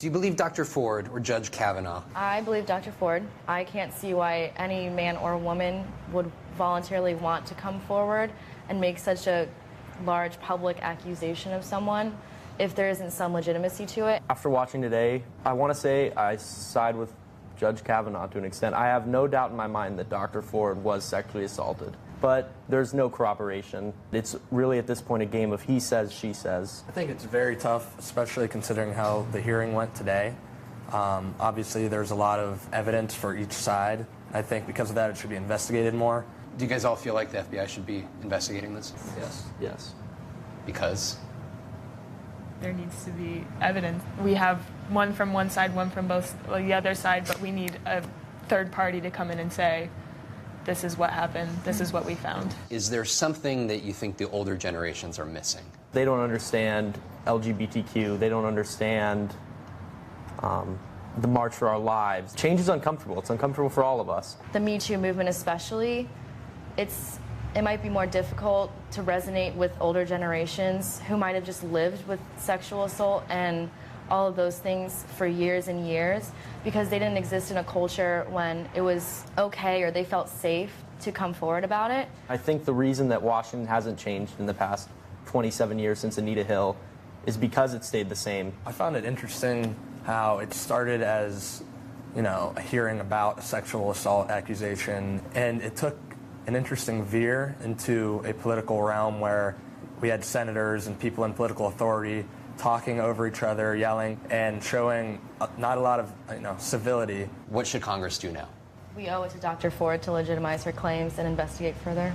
Do you believe Dr. Ford or Judge Kavanaugh? I believe Dr. Ford. I can't see why any man or woman would voluntarily want to come forward and make such a large public accusation of someone if there isn't some legitimacy to it. After watching today, I want to say I side with Judge Kavanaugh to an extent. I have no doubt in my mind that Dr. Ford was sexually assaulted, but there's no corroboration. It's really at this point a game of he says, she says. I think it's very tough, especially considering how the hearing went today. Obviously, there's a lot of evidence for each side. I think because of that, it should be investigated more. Do you guys all feel like the FBI should be investigating this? Yes. Yes. Because? There needs to be evidence. We have one from one side, one from the other side, but we need a third party to come in and say, this is what happened, this is what we found. Is there something that you think the older generations are missing? They don't understand LGBTQ. They don't understand the March for Our Lives. Change is uncomfortable. It's uncomfortable for all of us. The Me Too movement especially, it might be more difficult to resonate with older generations who might have just lived with sexual assault and all of those things for years and years because they didn't exist in a culture when it was okay or they felt safe to come forward about it. I think the reason that Washington hasn't changed in the past 27 years since Anita Hill is because it stayed the same. I found it interesting how it started as, a hearing about a sexual assault accusation, and it took an interesting veer into a political realm where we had senators and people in political authority talking over each other, yelling, and showing not a lot of civility. What should Congress do now? We owe it to Dr. Ford to legitimize her claims and investigate further.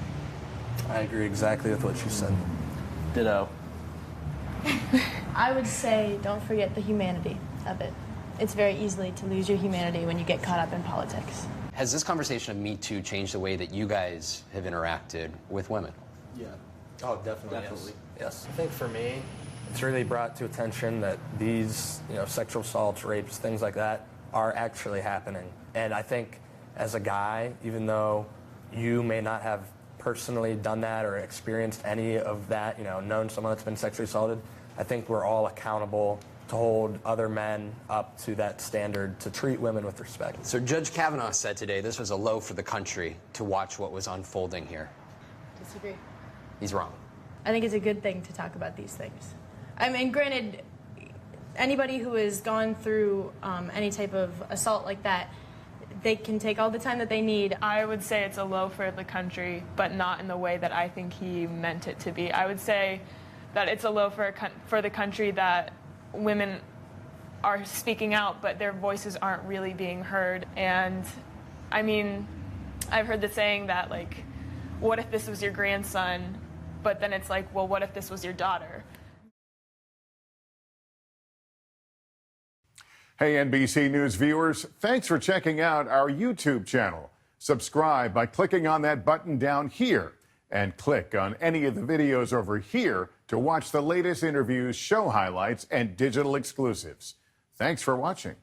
I agree exactly with what you said. Ditto. I would say don't forget the humanity of it. It's very easy to lose your humanity when you get caught up in politics. Has this conversation of Me Too changed the way that you guys have interacted with women? Yeah. Oh, definitely. Yes. I think for me, it's really brought to attention that these, sexual assaults, rapes, things like that are actually happening. And I think as a guy, even though you may not have personally done that or experienced any of that, known someone that's been sexually assaulted, I think we're all accountable to hold other men up to that standard, to treat women with respect. So Judge Kavanaugh said today this was a low for the country to watch what was unfolding here. Disagree. He's wrong. I think it's a good thing to talk about these things. I mean, granted, anybody who has gone through any type of assault like that, they can take all the time that they need. I would say it's a low for the country, but not in the way that I think he meant it to be. I would say that it's a low for the country that women are speaking out, but their voices aren't really being heard. And I mean, I've heard the saying that, what if this was your grandson? But then it's like, well, what if this was your daughter? Hey, NBC News viewers, thanks for checking out our YouTube channel. Subscribe by clicking on that button down here and click on any of the videos over here to watch the latest interviews, show highlights, and digital exclusives. Thanks for watching.